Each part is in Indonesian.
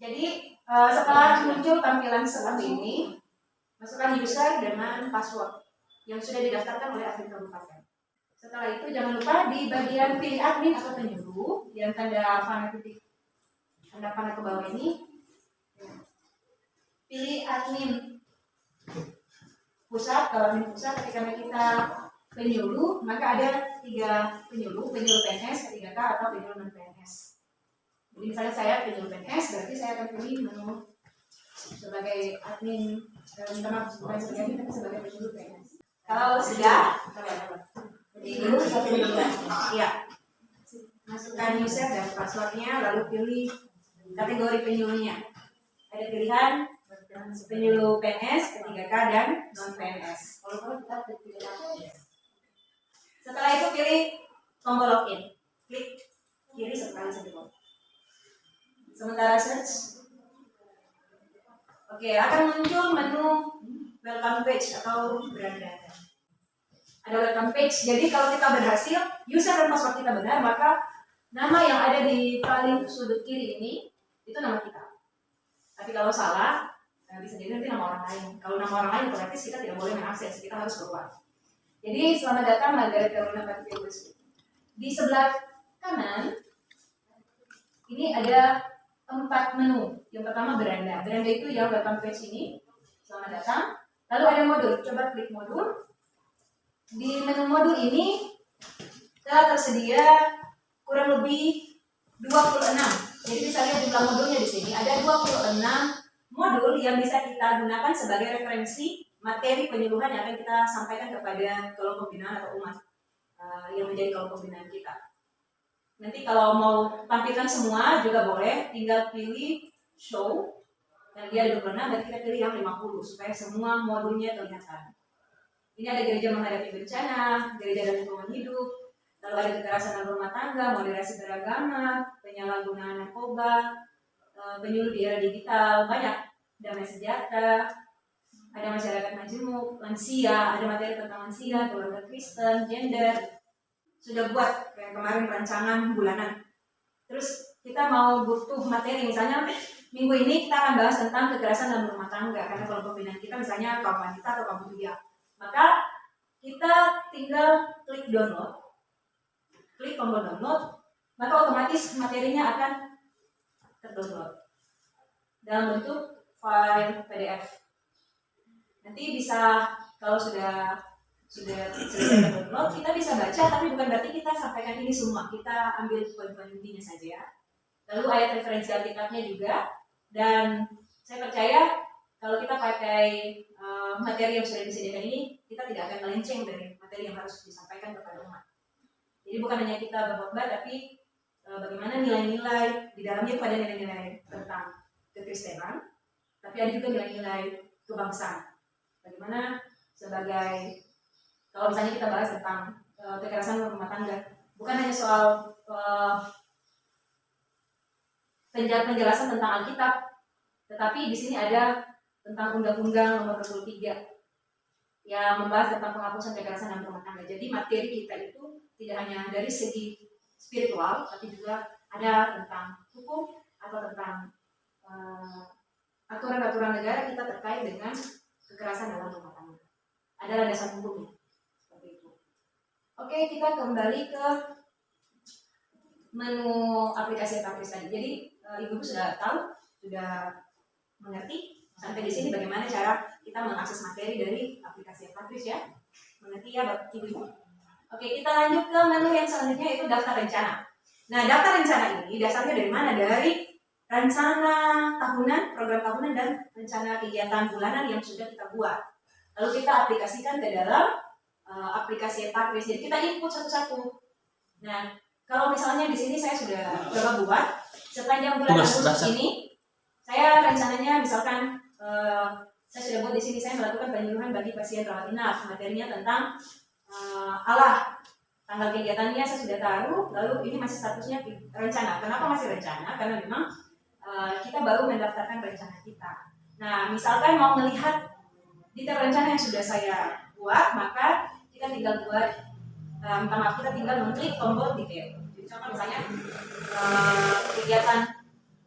Jadi setelah muncul tampilan seperti ini, masukkan user dengan password yang sudah didaftarkan oleh admin kabupaten. Setelah itu jangan lupa di bagian pilih admin atau penyuluh yang tanda panah titik, tanda panah ke bawah ini, pilih admin pusat. Kalau admin pusat, ketika kita penyuluh, maka ada 3 penyuluh PNS, P3K atau penyuluh non PNS. Jadi misalnya saya penyuluh PNS, berarti saya akan pilih menu sebagai admin, bukan sebagai admin, tapi sebagai penyuluh PNS. Kalau sudah, dulu ya, masukkan user dan passwordnya, lalu pilih kategori penyuluhnya. Ada pilihan penyuluh PNS, P3K, dan non PNS. Setelah itu pilih tombol login, klik kiri sekali saja. Sementara search, oke, akan muncul menu welcome page atau beranda. Ada welcome page. Jadi kalau kita berhasil, user dan password kita benar, maka nama yang ada di paling sudut kiri ini itu nama kita. Tapi kalau salah, bisa jadi nanti nama orang lain. Kalau nama orang lain otomatis kita tidak boleh mengakses, kita harus keluar. Jadi selamat datang Margaret Carolina Patria. Di sebelah kanan ini ada 4 menu. Yang pertama beranda. Beranda itu yang welcome page ini. Selamat datang. Lalu ada modul. Coba klik modul. Di menu modul ini telah tersedia kurang lebih 26. Jadi bisa lihat jumlah modulnya di sini. Ada 26 modul yang bisa kita gunakan sebagai referensi materi penyuluhan yang akan kita sampaikan kepada kelompok binaan atau umat yang menjadi kelompok binaan kita. Nanti kalau mau tampilkan semua juga boleh, tinggal pilih show dan dia ada 26, dan kita pilih yang 50 supaya semua modulnya kelihatan. Ini ada gereja menghadapi bencana, gereja dan lingkungan hidup, lalu ada kekerasan dalam rumah tangga, moderasi beragama, penyalahgunaan narkoba, penyuluh di era digital, banyak, damai sejahtera, ada masyarakat majemuk, lansia, ada materi tentang lansia, keluarga Kristen, gender. Sudah buat kayak kemarin rancangan bulanan. Terus kita mau butuh materi, misalnya minggu ini kita akan bahas tentang kekerasan dalam rumah tangga, karena kelompok binaan kita misalnya kaum wanita atau kaum pria. Maka kita tinggal klik download, klik tombol download, maka otomatis materinya akan terdownload dalam bentuk file PDF. Nanti bisa, kalau sudah download, kita bisa baca, tapi bukan berarti kita sampaikan ini semua. Kita ambil poin-poin intinya saja. Lalu ayat referensi Alkitabnya juga. Dan saya percaya kalau kita pakai materi yang sudah disediakan ini, kita tidak akan melenceng dari materi yang harus disampaikan kepada umat. Jadi bukan hanya kita berkhotbah, tapi bagaimana nilai-nilai di dalamnya itu ada nilai-nilai tentang kekristenan, tapi ada juga nilai-nilai kebangsaan. Bagaimana sebagai, kalau misalnya kita bahas tentang kekerasan rumah tangga, bukan hanya soal penjelasan tentang Alkitab, tetapi di sini ada tentang Undang-Undang Nomor 23 yang membahas tentang penghapusan kekerasan dalam rumah tangga. Jadi materi kita itu tidak hanya dari segi spiritual, tapi juga ada tentang hukum atau tentang aturan-aturan negara kita terkait dengan kekerasan dalam rumah tangga. Ada landasan hukumnya. Seperti itu. Oke, kita kembali ke menu aplikasi Epafris tadi. Jadi Ibu sudah tahu, sudah mengerti sampai di sini bagaimana cara kita mengakses materi dari aplikasi Epafris ya. Mengerti ya Bapak Ibu? Oke, kita lanjut ke menu yang selanjutnya, itu daftar rencana. Nah, daftar rencana ini dasarnya dari mana? Dari rencana tahunan, program tahunan, dan rencana kegiatan bulanan yang sudah kita buat. Lalu kita aplikasikan ke dalam aplikasi Epafris. Jadi kita input satu-satu. Nah, kalau misalnya di sini saya sudah coba buat sepanjang bulan Agustus ini, saya rencananya misalkan saya sudah buat di sini, saya melakukan penyuluhan bagi pasien rawat inap, materinya tentang Allah. Tanggal kegiatannya saya sudah taruh, lalu ini masih statusnya rencana. Kenapa masih rencana? Karena memang kita baru mendaftarkan rencana kita. Nah, misalkan mau melihat detail rencana yang sudah saya buat, maka kita tinggal buat, kita tinggal mengklik tombol detail. Jadi contoh misalnya kegiatan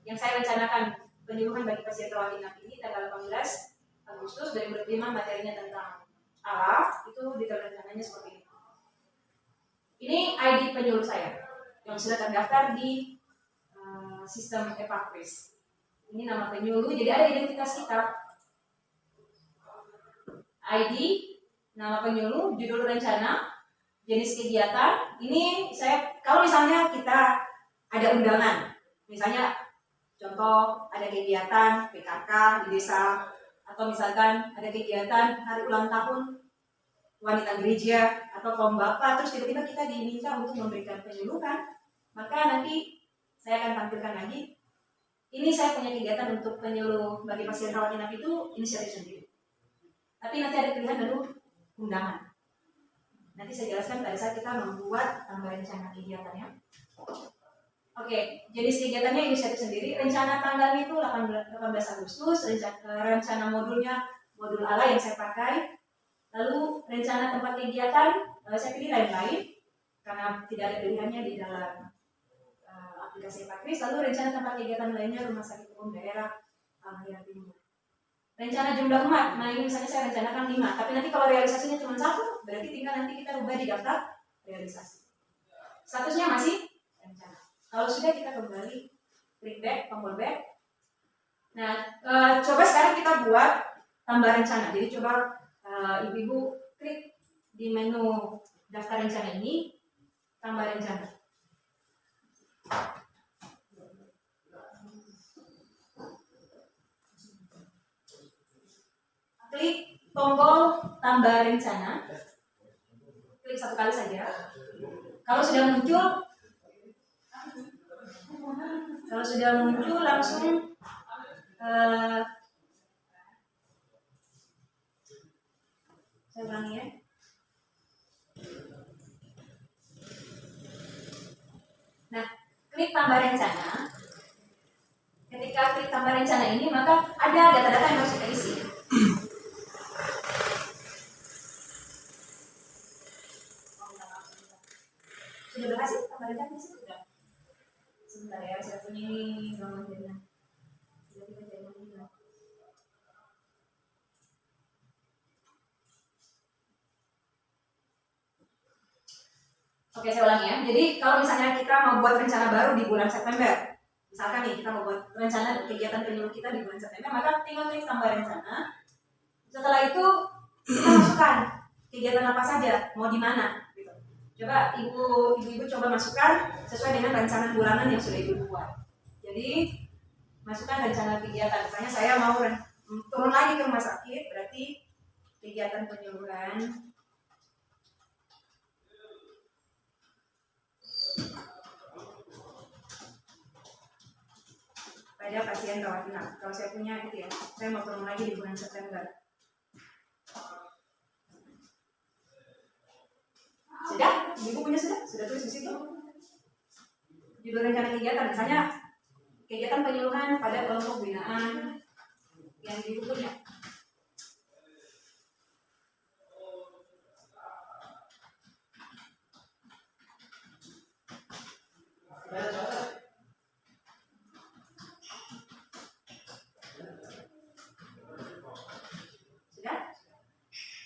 yang saya rencanakan penyuluhan bagi pasien rawat inap ini tanggal 18 Agustus 2005, materinya tentang Allah, itu detail rencananya seperti ini. Ini ID penyuluh saya yang sudah terdaftar di sistem Epakris. Ini nama penyuluh, jadi ada identitas kita. ID, nama penyuluh, judul rencana, jenis kegiatan. Ini saya, kalau misalnya kita ada undangan, misalnya contoh ada kegiatan PKK di desa, atau misalkan ada kegiatan hari ulang tahun wanita gereja atau kaum bapak, terus tiba-tiba kita diminta untuk memberikan penyuluhan, maka nanti saya akan tampilkan lagi. Ini saya punya kegiatan untuk penyuluh bagi pasien rawat inap itu inisiatif sendiri. Tapi nanti ada pilihan baru undangan. Nanti saya jelaskan pada saat kita membuat tambah rencana kegiatannya. Oke, jenis kegiatannya inisiatif sendiri. Rencana tanggalnya itu 18 Agustus. Rencana modulnya modul ala yang saya pakai. Lalu rencana tempat kegiatan saya pilih lain-lain karena tidak ada pilihannya di dalam aplikasi Epakris. Lalu rencana tempat kegiatan lainnya rumah sakit umum daerah Alhamdulillah Timur. Rencana jumlah umat, nah ini misalnya saya rencanakan 5, tapi nanti kalau realisasinya cuma 1, berarti tinggal nanti kita ubah di daftar realisasi. Statusnya masih rencana. Kalau sudah kita kembali klik back, tombol back. Nah, coba sekarang kita buat tambah rencana. Jadi coba ibu-ibu klik di menu daftar rencana ini, tambah rencana. Klik tombol tambah rencana, klik 1 kali saja. Kalau sudah muncul langsung saya ulangi ya. Nah, klik tambah rencana. Ketika klik tambah rencana ini, maka ada data-data yang harus kita isi. Sudah berhasil tambah rencana sih sudah. Sebentar ya, saya punya ini gambarnya. Sudah kita jadi ini. Oke, saya ulangi ya. Jadi kalau misalnya kita mau buat rencana baru di bulan September, misalkan nih kita mau buat rencana kegiatan penyuluh kita di bulan September, maka tinggal klik tambah rencana. Setelah itu kita masukkan kegiatan apa saja, mau di mana. Coba ibu-ibu coba masukkan sesuai dengan rencana bulanan yang sudah ibu buat. Jadi masukkan rencana kegiatan. Misalnya saya mau turun lagi ke rumah sakit, berarti kegiatan penyuluhan pada pasien rawat inap. Kalau saya punya itu ya, saya mau turun lagi di bulan September. Sudah? Ibu punya sudah tulis di situ. Judul rencana kegiatan, misalnya kegiatan penyuluhan pada kelompok binaan yang ibu punya.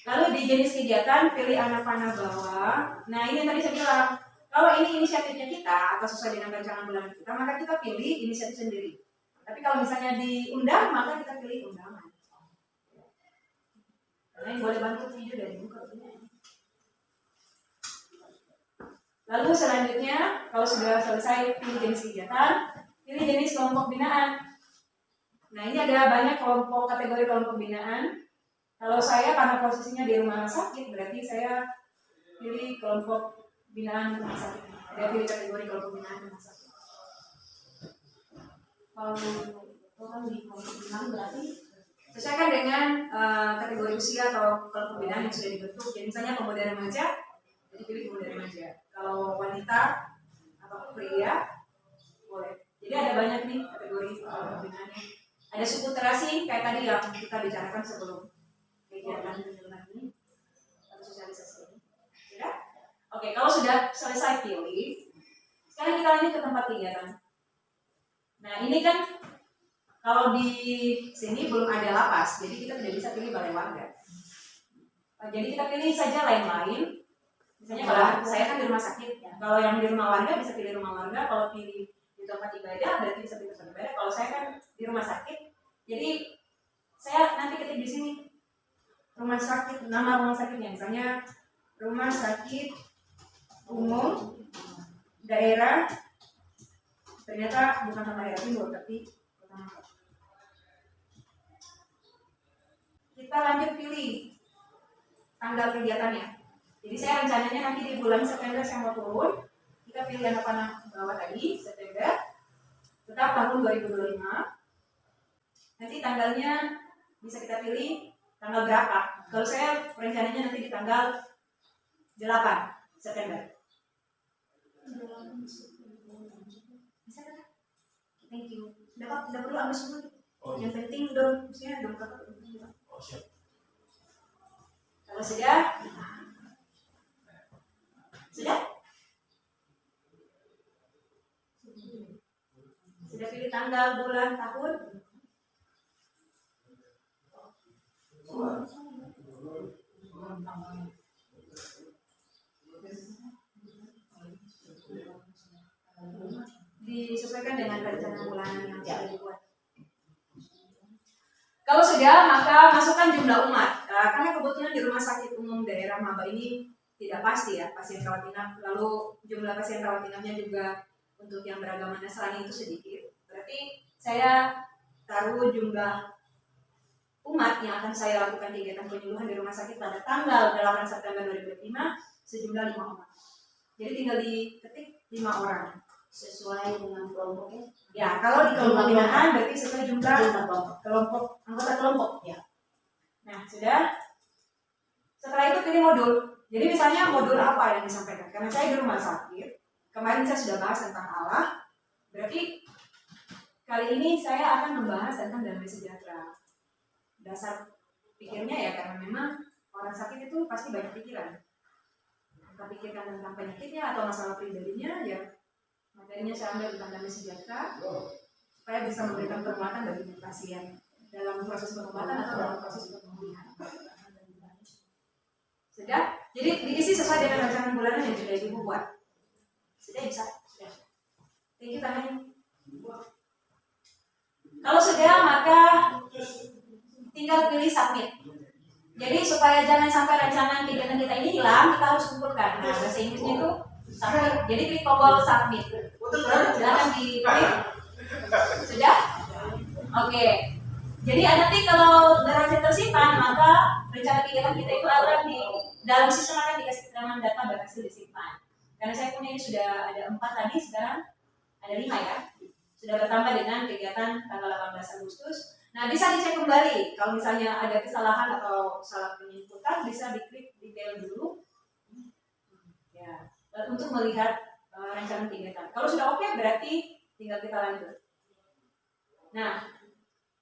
Lalu di jenis kegiatan pilih anak panah bawah. Nah ini yang tadi saya bilang, kalau ini inisiatifnya kita atau sesuai dengan rancangan bulanan kita, maka kita pilih inisiatif sendiri. Tapi kalau misalnya diundang, maka kita pilih undangan. Karena yang boleh bantu video dari buka. Lalu selanjutnya, kalau sudah selesai pilih jenis kegiatan, pilih jenis kelompok binaan. Nah ini ada banyak kategori kelompok binaan. Kalau saya karena posisinya di rumah sakit, berarti saya pilih kelompok binaan rumah sakit. Saya pilih kategori kelompok binaan rumah sakit. Kalau di kelompok binaan berarti sesuaikan dengan kategori usia atau kelompok binaan yang sudah dibentuk. Jadi misalnya pemuda remaja, jadi pilih pemuda remaja. Kalau wanita atau pria, boleh. Jadi ada banyak nih kategori kelompok binaannya. Ada suku terasi kayak tadi yang kita bicarakan sebelum kegiatan penyuluhan ini atau sosialisasi ini. Sudah? Oke, kalau sudah selesai pilih, sekarang kita lanjut ke tempat kegiatan. Nah, ini kan Kalau di sini belum ada lapas, jadi kita tidak bisa pilih balai warga. Jadi kita pilih saja lain-lain. Misalnya kalau saya kan di rumah sakit, kalau yang di rumah warga bisa pilih rumah warga. Kalau pilih di tempat ibadah berarti bisa pilih tempat ibadah. Kalau saya kan di rumah sakit, jadi saya nanti ketik di sini rumah sakit, nama rumah sakitnya, misalnya rumah sakit umum daerah, ternyata bukan sama daerah timur tapi kita lanjut pilih tanggal kegiatannya. Jadi saya rencananya nanti di bulan September saya mau turun, kita pilih yang apa bawah tadi, September, tetap tahun 2025. Nanti tanggalnya bisa kita pilih tanggal berapa. Kalau saya rencananya nanti di tanggal 8 September. Bisa kan? Thank you. Dapat tidak perlu ambas dulu. Yang penting dong, maksudnya dong kakak. Kalau sudah pilih tanggal, bulan, tahun. Disesuaikan dengan rencana bulanan yang sudah dibuat. Kalau sudah, maka masukkan jumlah umat. Karena kebetulan di rumah sakit umum daerah Maba ini tidak pasti ya pasien rawat inap. Lalu jumlah pasien rawat inapnya juga untuk yang beragama Nasrani itu sedikit. Berarti saya taruh jumlah umat yang akan saya lakukan kegiatan penyuluhan di rumah sakit pada tanggal 8 September 2005 sejumlah 5 umat. Jadi tinggal diketik 5 orang. Sesuai dengan kelompoknya. Ya, kalau di kelompok binaan berarti sesuai jumlah kelompok anggota kelompok. Ya. Nah, sudah. Setelah itu pilih modul. Jadi misalnya modul apa yang disampaikan? Karena saya di rumah sakit, kemarin saya sudah bahas tentang Allah. Berarti kali ini saya akan membahas tentang damai sejahtera. Dasar pikirnya ya karena memang orang sakit itu pasti banyak pikiran. Entah pikirkan tentang penyakitnya atau masalah pribadinya ya. Materinya saya ambil tentang damai sejahtera supaya bisa memberikan penguatan bagi pasien dalam proses pengobatan atau dalam proses pemulihan. Sudah? Jadi diisi sesuai dengan rancangan bulanan yang sudah ibu buat. Sudah bisa? Sudah. Tinggi tangannya. Kalau sudah maka tinggal pilih submit. Jadi supaya jangan sampai rancangan kegiatan kita ini hilang, kita harus kumpulkan. Nah, bahasa Inggrisnya itu submit. Jadi klik tombol submit. Silakan diklik. Sudah? Oke. Jadi nanti kalau berhasil tersimpan, maka rencana kegiatan kita itu akan di dalam sistem akan dikasih keterangan data berhasil disimpan. Karena saya punya ini sudah ada 4 tadi, sekarang ada 5 ya. Sudah bertambah dengan kegiatan tanggal 18 Agustus. Nah, bisa dicek kembali. Kalau misalnya ada kesalahan atau salah penyebutan, bisa diklik detail dulu. Ya, untuk melihat rencana kegiatan. Kalau sudah oke, berarti tinggal kita lanjut. Nah,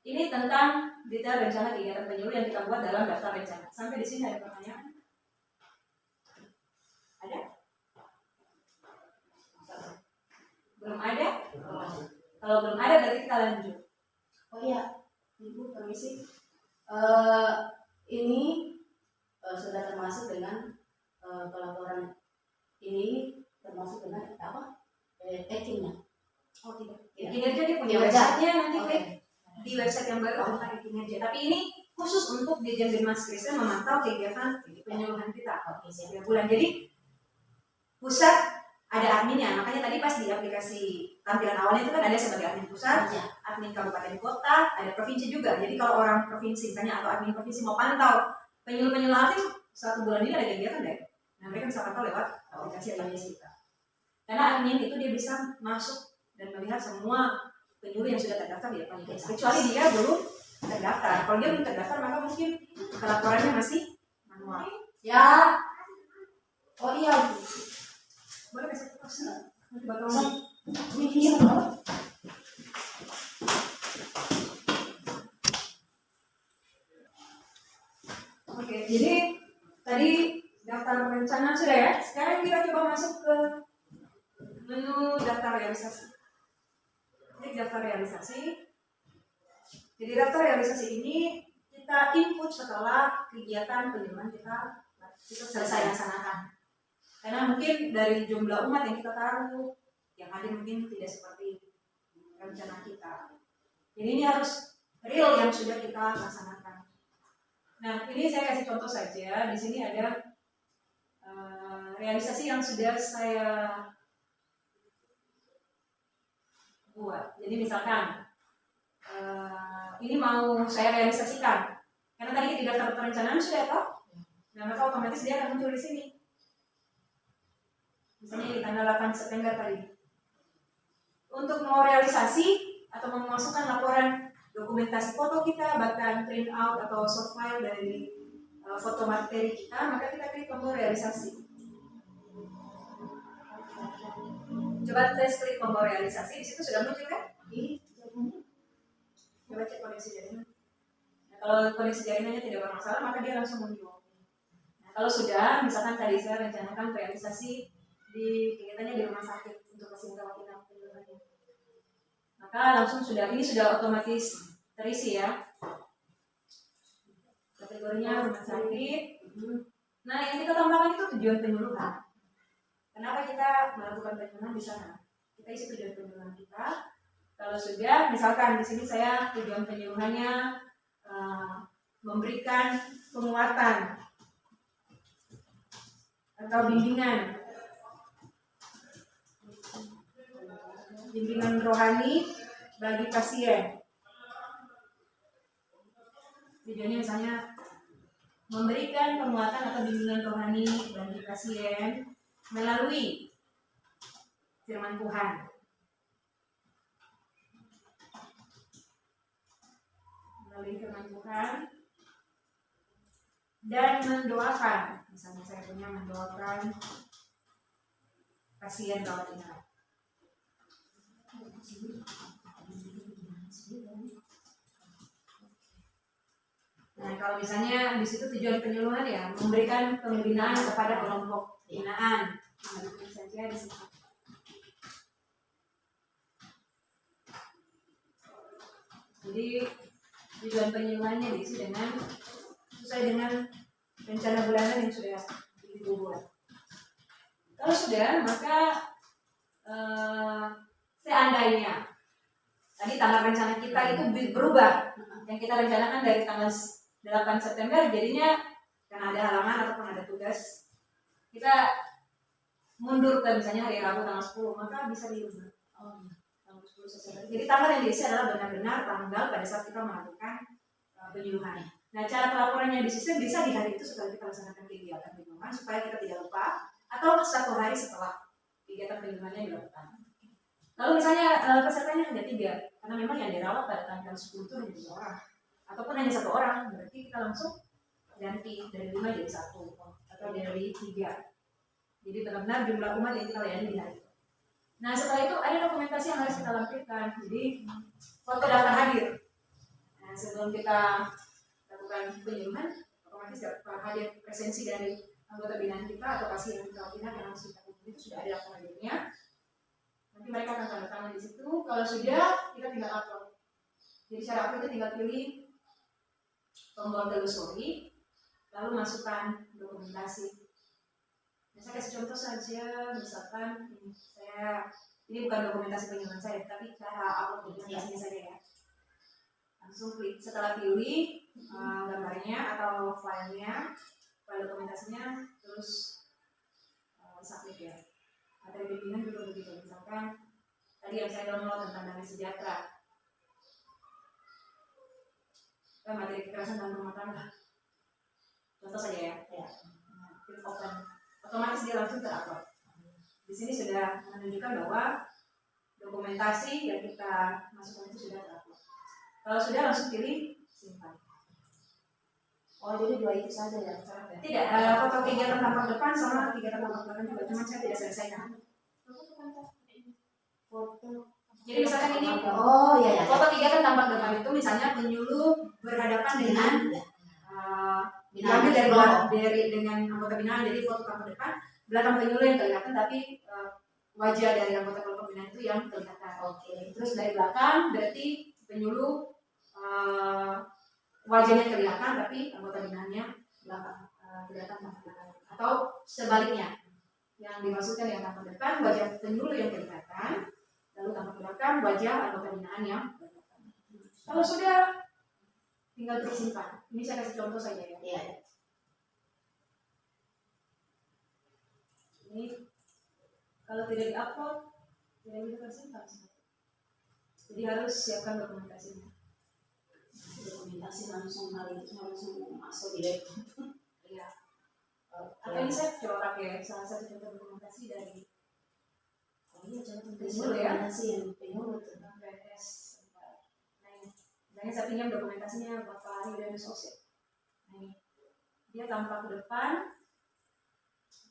ini tentang detail rencana kegiatan penyuluh yang kita buat dalam daftar rencana. Sampai di sini ada pertanyaan? Ada? Belum ada? Kalau belum ada, berarti kita lanjut. Oh iya, Ibu permisi. Ini sudah termasuk dengan pelaporan ini termasuk dengan apa? Etiknya. Oh tidak. Ya. Kinerja dia punya website-nya nanti klik di website yang baru tentang kinerja. Tapi ini khusus untuk Dirjen Binmas Kristen memantau kegiatan penyuluhan kita. Oke, setiap bulan. Jadi pusat ada adminnya. Makanya tadi pas di aplikasi tampilan awalnya itu kan ada sebagai admin pusat, admin kabupaten kota, ada provinsi juga. Jadi kalau orang provinsi misalnya atau admin provinsi mau pantau penyuluh aktif 1 bulan ini ada kegiatan deh. Nah mereka bisa pantau lewat aplikasi admin kita. Karena admin itu dia bisa masuk dan melihat semua penyuluh yang sudah terdaftar di aplikasi. Kecuali dia belum terdaftar. Kalau dia belum terdaftar maka mungkin pelaporannya masih manual. Ya. Oh iya. Boleh kasih terus. Nanti bakal Oke, jadi tadi daftar rencana sudah ya. Sekarang kita coba masuk ke menu daftar realisasi. Klik daftar realisasi. Jadi daftar realisasi ini kita input setelah kegiatan penyuluhan kita selesai laksanakan. Karena mungkin dari jumlah umat yang kita taruh, yang hadir mungkin tidak seperti rencana kita. Jadi ini harus real yang sudah kita laksanakan. Nah, ini saya kasih contoh saja. Di sini ada realisasi yang sudah saya buat. Jadi misalkan ini mau saya realisasikan. Karena tadi di daftar perencanaan sudah tahu. Nah, maka otomatis dia akan muncul di sini. Misalnya di tanggal 8 September tadi. Untuk mau realisasi atau memasukkan laporan dokumentasi foto kita, bahkan print out atau soft file dari foto materi kita, maka kita klik tombol realisasi. Coba tes klik tombol realisasi, di situ sudah muncul kan? Coba cek koneksi jaringan. Nah, kalau koneksi jaringannya tidak bermasalah, maka dia langsung muncul. Nah, kalau sudah, misalkan tadi saya rencanakan realisasi di kegiatannya di rumah sakit untuk pasien rawat inap, maka langsung sudah, ini sudah otomatis terisi ya. Kategorinya rumah sakit. Nah, yang kita tambahkan itu tujuan penyuluhan. Kenapa kita melakukan penyuluhan di sana? Kita isi tujuan penyuluhan kita. Kalau sudah, misalkan di sini saya tujuan penyuluhannya memberikan penguatan atau bimbingan rohani bagi pasien. Tujuannya misalnya memberikan penguatan atau bimbingan rohani bagi pasien melalui firman Tuhan. Melalui firman Tuhan dan mendoakan. Misalnya saya punya mendoakan pasien rawat inap. Nah, kalau misalnya di situ tujuan penyuluhan ya memberikan pembinaan kepada kelompok binaan. Nah, itu saja di situ. Jadi tujuan penyuluhannya diisi dengan sesuai dengan rencana bulanan yang sudah dibuat. Kalau sudah, maka seandainya tadi tanggal rencana kita itu berubah, yang kita rencanakan dari tanggal 8 September jadinya karena ada halangan ataupun ada tugas kita mundur ke misalnya hari Rabu tanggal 10, maka bisa diubah tanggal 10 September. Jadi tanggal yang diisi adalah benar-benar tanggal pada saat kita melakukan penyuluhan. Nah, cara pelaporannya di sistem bisa di hari itu setelah kita laksanakan kegiatan penyuluhan supaya kita tidak lupa, atau 1 hari setelah kegiatan penyuluhannya dilakukan. Lalu misalnya pesertanya hanya 3, karena memang yang dirawat pada tanggal 10 itu hanya 3 orang, ataupun hanya 1 orang, berarti kita langsung ganti dari 5 jadi 1 atau dari 3. Jadi benar-benar jumlah umat yang kita layani di hari itu. Nah, setelah itu ada dokumentasi yang harus kita lampirkan. Jadi foto daftar hadir. Nah, sebelum kita lakukan penyuluhan, otomatis daftar hadir presensi dari anggota binaan kita atau pasien rawat inap yang harus kita kumpulkan itu sudah ada daftar hadirnya. Nanti mereka akan tanda tangan di situ. Kalau sudah, kita tinggal upload. Jadi cara upload itu tinggal pilih tombol telusuri, lalu masukkan dokumentasi. Nah, saya kasih contoh saja, misalkan ini bukan dokumentasi penyuluhan saya, tapi cara upload dokumentasinya saja ya. Langsung klik. Setelah pilih gambarnya atau filenya, file dokumentasinya, terus submit ya. Materi bimbingan juga begitu. Misalkan tadi yang saya download tentang damai sejahtera, materi kekerasan dalam rumah tangga. Contoh saja ya. Nah, klik open. Otomatis dia langsung terupload. Di sini sudah menunjukkan bahwa dokumentasi yang kita masukkan itu sudah terupload. Kalau sudah, langsung pilih simpan. Oh, jadi 2 itu saja ya? Tidak, foto kegiatan tampak depan sama kegiatan tampak belakang juga, cuma saya tidak selesaikan. Foto. Jadi misalkan ini, iya. foto kegiatan tampak depan itu misalnya penyuluh berhadapan dengan diambil dari dengan anggota binaan, jadi foto tampak depan, belakang penyuluh yang kelihatan, tapi wajah dari anggota kelompok binaan itu yang kelihatan. Oke. Terus dari belakang berarti penyuluh wajahnya kelihatan tapi anggota binahnya belakang, kelihatan tampak belakang. Atau sebaliknya, yang dimaksudkan yang tampak depan wajah penyuluh yang kelihatan, lalu tampak belakang wajah anggota binaan yang kelihatan. Kalau sudah, tinggal tersimpan. Ini saya kasih contoh saja ya. Iya. Ini kalau tidak diupload tidak bisa tersimpan. Jadi harus siapkan dokumentasinya. Dokumentasi langsung hari itu langsung masuk di laptop. Iya. Atau ini saya coba pakai salah satu contoh dokumentasi dari Iya, contoh Penyuluh ya. dokumentasi yang penyuluh tuh. PNS. Nah ini, misalnya saya pinjam dokumentasinya Bapak Hari dan Sosial. Nah ini, dia tampak ke depan.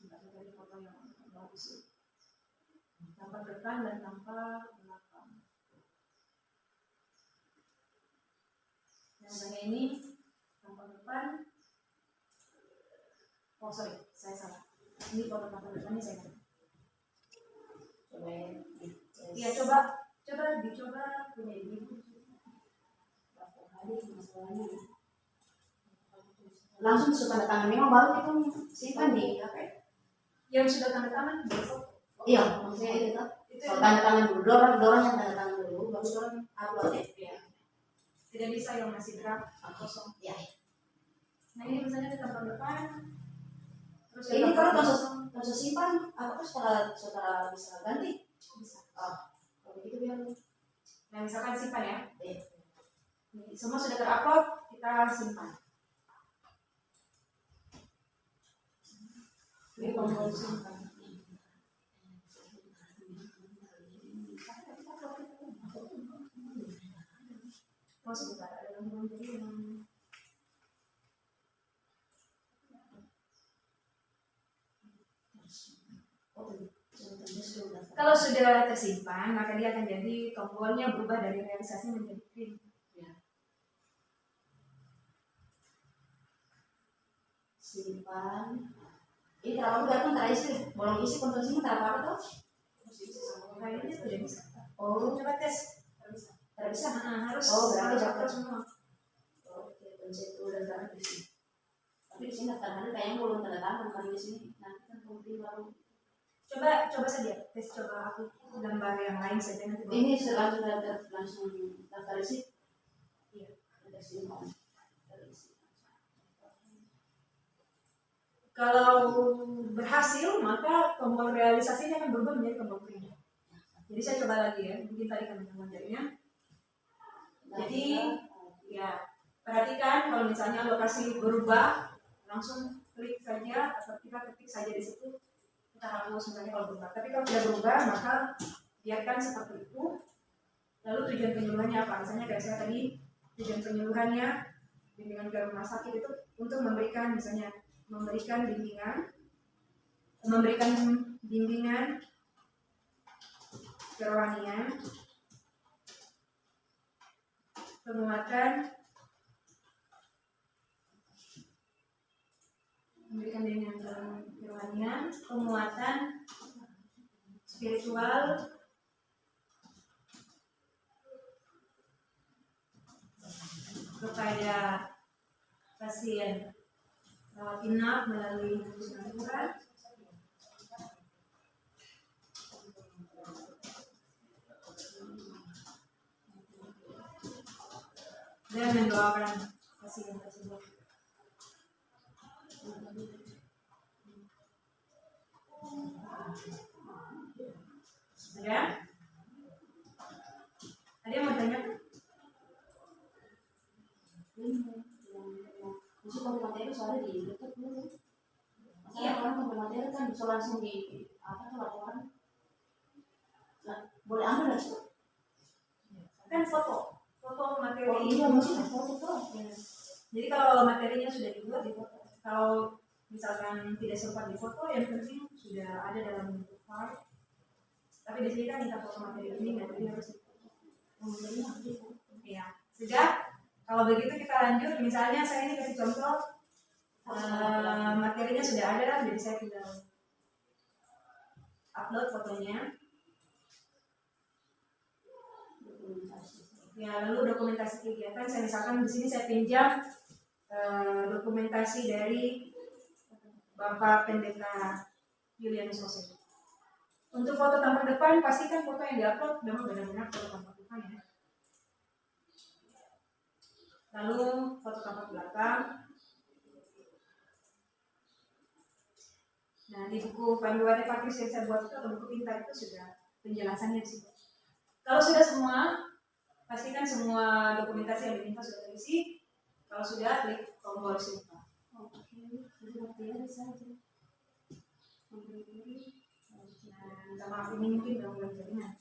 Dari foto yang bagus ya. Tampak depan dan tampak belakang. Yang ini tampak depan. Oh sorry, saya salah. Ini foto tampak depannya saya salah. Coba ya. Iya dicoba punya ibu. Berapa kali masalahnya. Langsung sudah tanda tangan, memang baru kita simpan di HP. Yang sudah tanda tangan besok. Iya, maksudnya itu tuh. Itu So, tanda tangan dulu, dorong yang tanda tangan dulu, baru dorong upload ya. ya. Tidak bisa yang masih draft kosong. Ya. Nah ini misalnya di tampak depan. Terus Ini yang kalau tampak langsung simpan, apa tuh setelah bisa ganti? bisa. Kalau begitu biar. Nah misalkan simpan ya. Iya. Ini semua sudah terupload, kita simpan. Ini tombol simpan. Oh sebentar, ada gangguan jaringan. Kalau sudah tersimpan, maka dia akan jadi tombolnya berubah dari realisasi menjadi print. Simpan. Ini terlalu datang terisi, bolong isi konstruksi tak apa tuh? Kayaknya tidak bisa. Oh, Coba tes. Tidak bisa. tidak bisa. Harus Oh, berarti harus dapat. upload semua. Oke, pencet dulu dan taruh di sini. Tapi di sini daftar kayaknya belum tanda tangan kan di sini. Nanti kan komplit baru. Coba saja tes, coba aku gambar yang lain saja nanti. Ini langsung daftar isi. Iya. Daftar simpan. Kalau berhasil, maka tombol realisasinya akan berubah menjadi tombol print. Jadi saya coba lagi ya, mungkin tadi kami mengajarnya. Jadi ya perhatikan kalau misalnya lokasi berubah, langsung klik saja atau kita ketik saja di situ. Kita hapus misalnya kalau berubah. Tapi kalau tidak berubah, maka biarkan seperti itu. Lalu tujuan penyuluhannya apa? Misalnya kayak saya tadi, tujuan penyuluhannya bimbingan ke rumah sakit itu untuk memberikan misalnya memberikan bimbingan kerohanian, penguatan, memberikan bimbingan kerohanian, penguatan spiritual, kepada pasien rawat inap melalui Al-Quran, dan mendoakan pasien tersebut. Ada yang mau tanya? Mesti materi soalnya di YouTube dulu. Iya. Orang materi kan bisa langsung di apa tuh laporan. Nah, boleh ambil nggak sih? Kan foto materi. Oh iya, maksudnya foto tuh. Ya. Jadi kalau materinya sudah dibuat di foto. Kalau misalkan tidak sempat di foto, yang penting sudah ada dalam bentuk file. Tapi di sini kan minta foto materi ini, jadi harus difoto. Iya. Sudah. Kalau begitu kita lanjut. Misalnya saya ini kasih contoh materinya sudah ada, jadi saya tinggal upload fotonya. Ya, lalu dokumentasi kegiatan, saya misalkan di sini saya pinjam dokumentasi dari Bapak Pendeta Julianus Joseph. Untuk foto tampak depan, pastikan foto yang diupload memang benar-benar foto tampak depan ya. Lalu foto tampak belakang. Nah, di buku panduan Epakris yang saya buat itu atau buku pintar itu sudah penjelasannya di situ. Kalau sudah semua, pastikan semua dokumentasi yang diminta sudah terisi. Kalau sudah, klik tombol simpan. Oke, jadi waktu ya saja. Nah, minta maaf ini mungkin gangguan jaringan.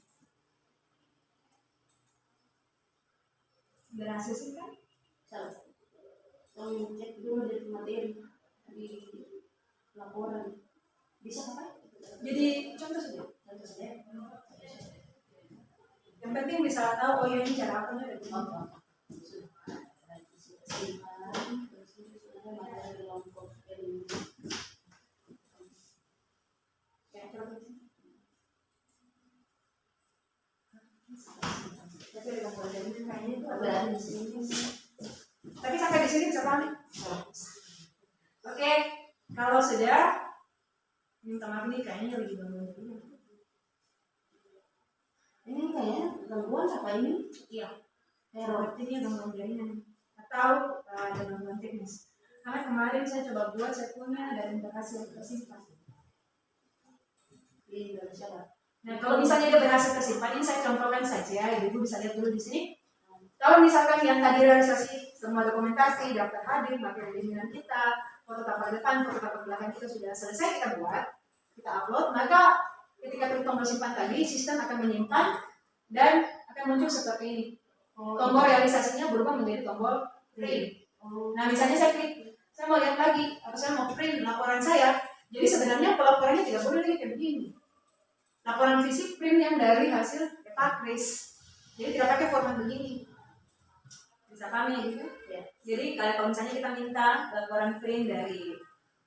Berhasil sih kan? Saya cek dulu dari materi di laporan. Bisa apa? Jadi contoh saja. Yang penting bisa tahu oh ya ini cara apa nya. Tapi sampai di sini bisa paham? Oke, kalau sudah, minta maaf ini kayaknya lagi gangguan jaringan. Ini kayaknya gangguan apa ini? Iya, sepertinya gangguan jaringan atau ada gangguan teknis. Karena kemarin saya coba buat, saya punya dan berhasil tersimpan. Di Indonesia Pak. Nah, kalau misalnya dia berhasil tersimpan, ini saya contohkan saja, ibu bisa lihat dulu di sini. Kalau misalkan yang tadi realisasi semua dokumentasi, daftar hadir, materi bimbingan kita, foto tampak depan, foto tampak belakang kita sudah selesai kita buat, kita upload, maka ketika klik tombol simpan tadi, sistem akan menyimpan dan akan muncul seperti ini. Tombol realisasinya berubah menjadi tombol print. Nah, misalnya saya klik, saya mau lihat lagi, atau saya mau print laporan saya, jadi sebenarnya pelaporannya tidak boleh lagi kayak begini. Laporan fisik print yang dari hasil Epakris, jadi tidak pakai format begini. Bisa pahami gitu ya. Jadi kalau misalnya kita minta laporan print dari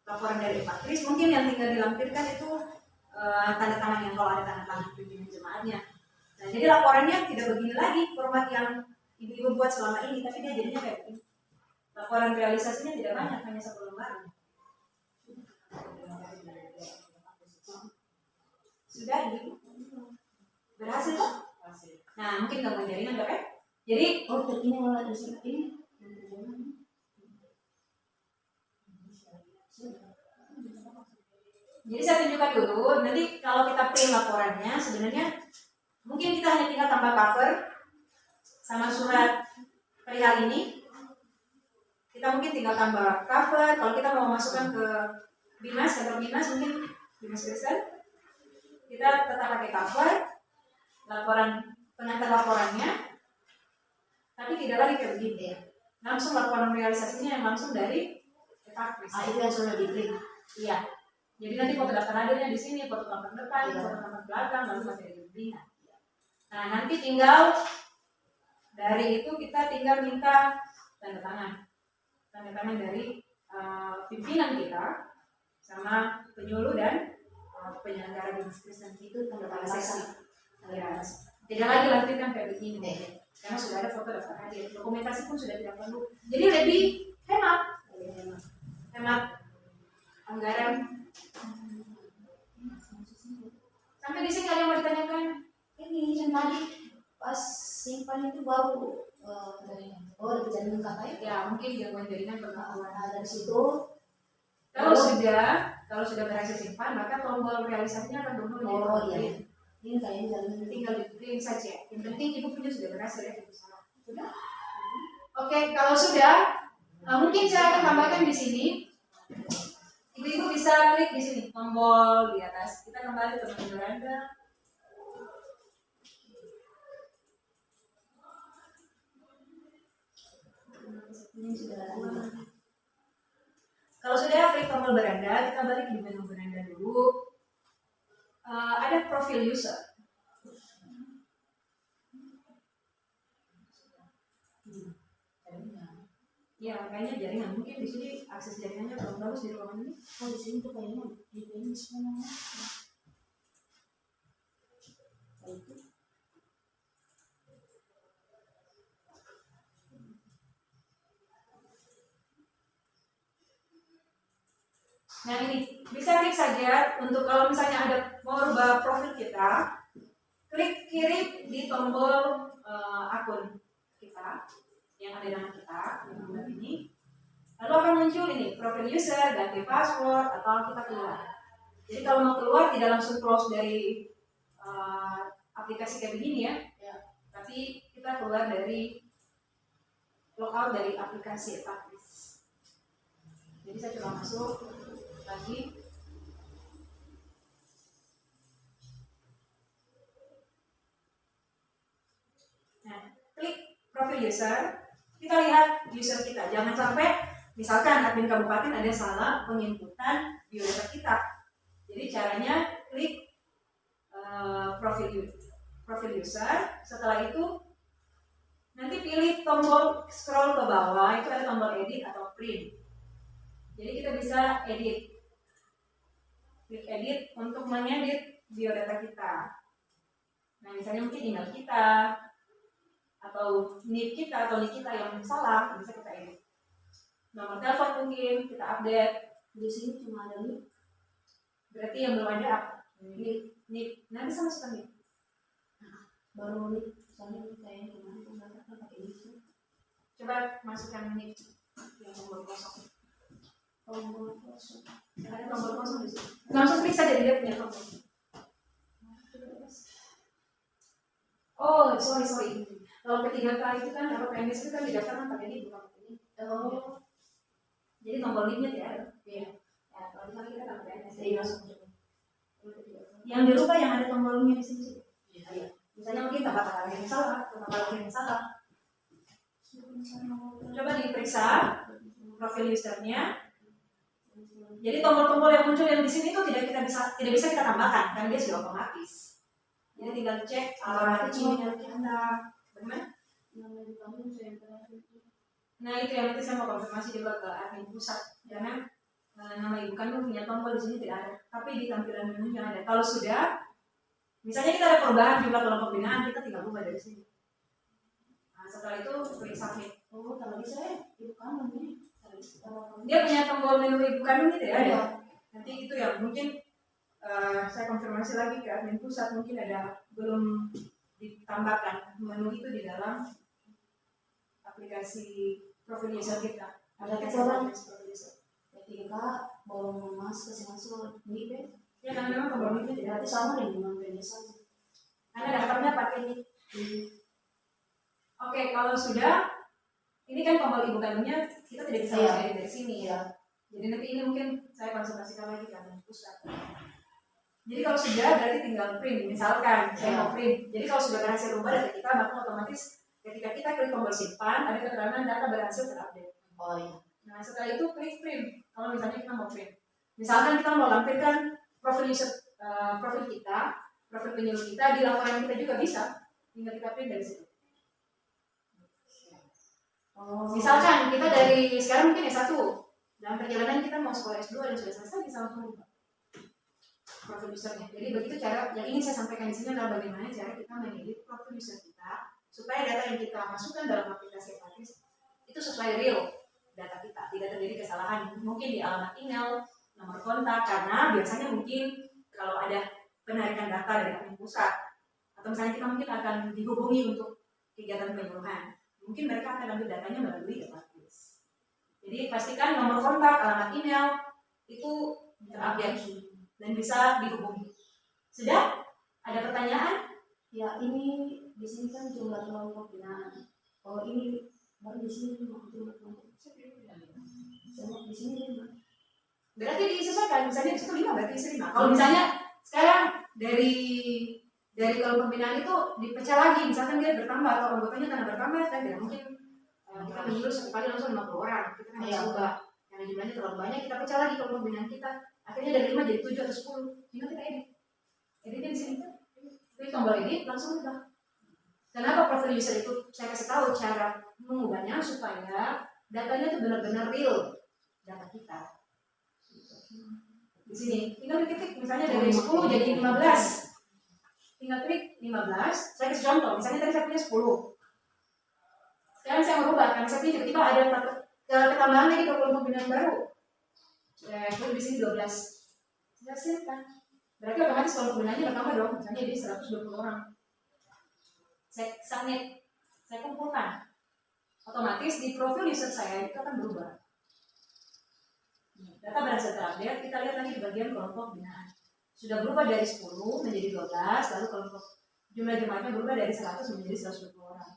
laporan dari Epakris, mungkin yang tinggal dilampirkan itu tanda tangan yang kalau ada tanda tangan pimpinan jemaatnya. Nah, jadi laporannya tidak begini lagi format yang ibu-ibu buat selama ini, tapi dia jadinya kayak begini. Laporan realisasinya tidak banyak, hanya 1 lembar. Sudah ibu berhasil kok? Nah, mungkin gangguan jaringan dok ya. Jadi ini mulai dari sini ini. Jadi saya tunjukkan dulu, nanti kalau kita print laporannya, sebenarnya mungkin kita hanya tinggal tambah cover sama surat perihal ini. Kita mungkin tinggal tambah cover, kalau kita mau masukkan ke Bimas, kantor Bimas, mungkin Bimas Kristen, kita tetap pakai cover, laporan pengantar laporannya, tapi tidak lagi kayak begini ya. Langsung laporan realisasinya yang langsung dari Epakris. Itu yang sudah di print. Iya. Jadi nanti foto daftar hadirnya di sini, foto tampak depan, foto tampak belakang, lalu materi bimbingan. Nah, nanti tinggal dari itu kita tinggal minta tanda tangan dari pimpinan kita sama penyuluh dan penyelenggara Bimas Kristen itu tanda tangan sesi. Ya, tidak lagi lampirkan kayak begini, karena sudah ada foto daftar hadir, dokumentasi pun sudah tidak perlu. Jadi lebih hemat anggaran. Sampai di sini kalian mau ditanyakan? Ini yang tadi pas simpan itu baru jaringan kakak Ya mungkin gangguan jaringan bergangguan. dari situ. Kalau sudah berhasil simpan, maka tombol realisasinya akan berubah menjadi print. Ini kayaknya jaringan Tinggal di print saja. Yang penting ibu punya sudah berhasil ya. Sudah? Oke, kalau sudah, mungkin saya akan tambahkan di sini. Ibu-ibu bisa klik di sini tombol di atas. Kita kembali ke menu beranda. ini sudah ada. Kalau sudah klik tombol beranda, kita balik di menu beranda dulu. Ada profil user. Ya, kayaknya jaringan. Mungkin di sini akses jaringannya kurang bagus di ruangan ini. Oh, di sini tuh kayaknya ini semua. Nah ini bisa klik saja untuk kalau misalnya ada mau rubah profil kita, klik kiri di tombol akun kita yang ada nama kita yang bulan ini. Lalu akan muncul ini profil user, ganti password atau kita keluar. Jadi kalau mau keluar tidak langsung close dari aplikasi kayak begini ya, tapi kita keluar dari logout dari aplikasi Epakris. Jadi saya coba masuk lagi. Nah, klik profil user. Kita lihat user kita. Jangan sampai misalkan admin kabupaten ada salah penginputan biodata kita. Jadi caranya klik profil user. Setelah itu nanti pilih tombol scroll ke bawah, itu ada tombol edit atau print. Jadi kita bisa edit. Klik edit untuk mengedit biodata kita. Nah, misalnya mungkin email kita atau NIP kita atau NIK kita yang salah, bisa kita edit. Nomor telepon mungkin kita update. Di sini cuma ada NIP. Berarti yang belum ada apa? NIP. Nah, bisa masukkan NIP. Baru NIP, soalnya kayaknya kemarin tuh nggak pakai NIP. Coba masukkan NIP yang tombol kosong. Tombol kosong. Ada tombol kosong di sini. Langsung klik saja dia punya tombol. Oh, sorry. Kalau P3K itu kan atau PNS itu kan didaftarkan pakai NIP bukan pakai NIP. Oh. Jadi tombol NIP-nya tidak ada. Iya. Ya, kalau misalnya kita kan PNS, Jadi langsung coba. yang dilupa yang ada tombolnya di sini. Iya. Misalnya mungkin tempat lahir yang salah, atau tempat lahir yang salah. Coba diperiksa profil usernya. Jadi tombol-tombol yang muncul yang di sini itu tidak bisa kita tambahkan karena dia sudah otomatis. Jadi tinggal cek alamat email kita. Bagaimana? Nah itu yang nanti saya mau konfirmasi juga ke admin pusat karena nama ibu kandung punya tombol di sini tidak ada, tapi di tampilan menunya ada. Kalau sudah, misalnya kita ada perubahan jumlah kelompok binaan, kita tinggal ubah dari sini. Nah, setelah itu klik submit. Oh, kalau bisa ya, ibu kamu nih. Dia punya tombol menu ibu kandung tidak ada. Nanti itu ya mungkin saya konfirmasi lagi ke admin pusat, mungkin ada belum ditambahkan menu itu di dalam aplikasi profil user kita. Ada kecuali P3K baru masuk NIP ya? Ya karena memang tombol NIP tidak ada. Berarti sama dengan PNS aja. Karena daftarnya pakai NIP. Oke, kalau sudah, ini kan tombol ibu kandungnya kita tidak bisa masuk dari sini ya. Jadi nanti ini mungkin saya konsultasikan lagi ke admin pusat. Jadi kalau sudah berarti tinggal print. Misalkan saya mau print. Jadi kalau sudah berhasil rubah data kita, maka otomatis ketika kita klik tombol simpan, ada keterangan data berhasil terupdate. Oh iya. Nah setelah itu klik print. Kalau misalnya kita mau print, misalkan kita mau lampirkan profil user, profil kita, profil penyuluh kita di laporan kita juga bisa. Tinggal kita print dari situ. Oh. Misalkan kita dari sekarang mungkin S1, dalam perjalanan kita mau sekolah S2 dan sudah selesai, bisa langsung rubah profil usernya. Jadi begitu cara yang ingin saya sampaikan di sini adalah bagaimana cara kita mengedit profil user kita supaya data yang kita masukkan dalam aplikasi Epakris itu sesuai real data kita, tidak terjadi kesalahan mungkin di alamat email, nomor kontak, karena biasanya mungkin kalau ada penarikan data dari admin pusat atau misalnya kita mungkin akan dihubungi untuk kegiatan penyuluhan, mungkin mereka akan ambil datanya melalui Epakris. Jadi pastikan nomor kontak, alamat email itu terupdate dan bisa dihubungi. Sudah? Ada pertanyaan? Ya ini di sini kan jumlah kelompok binaan. Kalau ini baru di sini jumlah kelompok. Di sini 5. Berarti disesuaikan. Misalnya di situ 5 berarti isi 5. Kalau misalnya sekarang dari kelompok binaan itu dipecah lagi, misalkan dia bertambah atau anggotanya karena bertambah, kan tidak mungkin kita menyuruh satu kali langsung 50 orang. Kita kan harus ubah. Karena jumlahnya terlalu banyak, kita pecah lagi kelompok binaan kita. Akhirnya dari 5 jadi 7 atau 10. Tinggal kita edit. Editnya di sini tuh. Klik tombol edit langsung ubah. Kenapa profil user itu saya kasih tahu cara mengubahnya supaya datanya itu benar-benar real data kita. Di sini tinggal diketik misalnya dari 10 jadi 15. Tinggal klik 15. Saya kasih contoh. Misalnya tadi saya punya 10. Sekarang saya merubah karena saya punya tiba-tiba ada ketambahan lagi ke kelompok binaan baru. Klik di sini 12. Sudah siapkan. Berarti otomatis kalau penggunanya bertambah dong. Misalnya jadi 120 orang. Saya submit. Saya kumpulkan. Otomatis di profil user saya itu akan berubah. Data berhasil terupdate. Kita lihat lagi di bagian kelompok binaan. Sudah berubah dari 10 menjadi 12. Lalu kelompok jumlah jemaatnya berubah dari 100 menjadi 120 orang.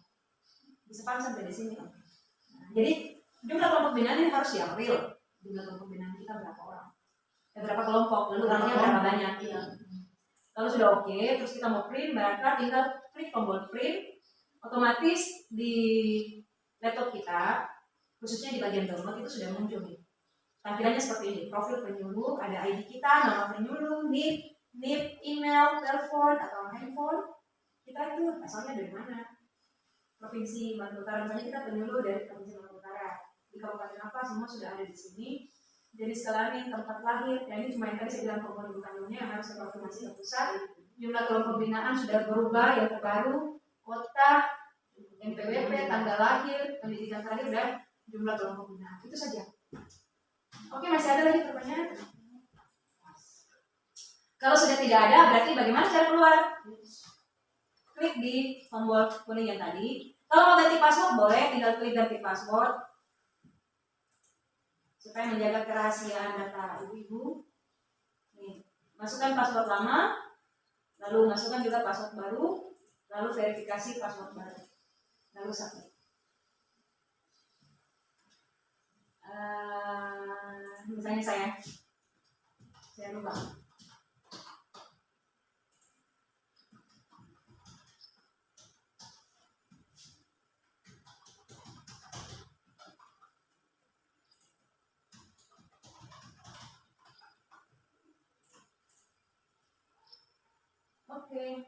Bisa paham sampai di sini. Nah, jadi jumlah kelompok binaan ini harus yang real. Jumlah kelompok binaan kita berapa orang? Berapa kelompok? Lalu orangnya berapa banyak? Ya. Kalau sudah oke, terus kita mau print, maka tinggal klik tombol print. Otomatis di laptop kita, khususnya di bagian download itu sudah muncul nih. Tampilannya seperti ini, profil penyuluh, ada ID kita, nama penyuluh, NIP, email, telepon, atau handphone. Kita itu asalnya dari mana? Provinsi Maluku Utara, misalnya kita penyuluh dari Provinsi Maluku Utara. Di kabupaten apa, semua sudah ada di sini. Jadi sekalian tempat lahir, ya ini cuma yang tadi saya bilang komponen bukannya yang harus saya konfirmasi ke pusat. Jumlah kelompok binaan sudah berubah, yang terbaru, kota, NPWP, tanggal lahir, pendidikan terakhir, dan jumlah kelompok binaan. Itu saja. Oke, masih ada lagi pertanyaan? Kalau sudah tidak ada, berarti bagaimana cara keluar? Klik di tombol kuning yang tadi. Kalau mau ganti password boleh, tinggal klik ganti password. Supaya menjaga kerahasiaan data ibu-ibu. Nih, masukkan password lama, lalu masukkan juga password baru, lalu verifikasi password baru, lalu submit. Misalnya saya lupa. Oke.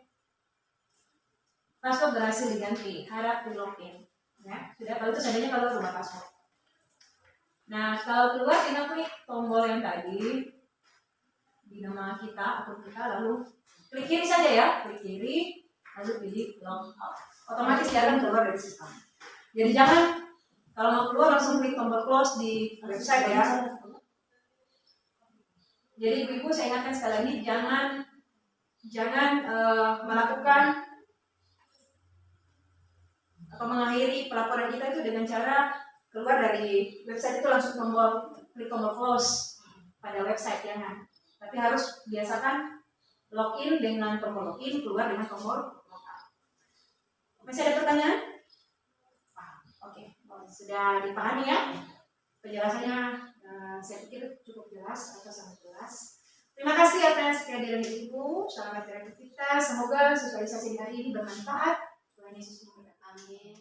Password berhasil diganti, harap di login. Ya, sudah kalau itu seandainya kalau rubah password. Nah, kalau keluar tinggal klik tombol yang tadi di nama kita, akun kita, lalu klik kiri saja ya, klik kiri, lalu pilih log out. Otomatis dia akan keluar dari sistem. Jadi jangan kalau mau keluar langsung klik tombol close di website ya. Jadi ibu-ibu saya ingatkan sekali lagi jangan melakukan atau mengakhiri pelaporan kita itu dengan cara keluar dari website itu langsung klik tombol close pada website, jangan. Tapi harus biasakan login dengan tombol login, keluar dengan tombol logout. Masih ada pertanyaan? Oke, sudah dipahami ya penjelasannya. Saya pikir cukup jelas atau sangat jelas. Terima kasih atas kehadiran ibu. Selamat beraktivitas. Semoga sosialisasi hari ini bermanfaat. Tuhan Yesus memberkati. Amin.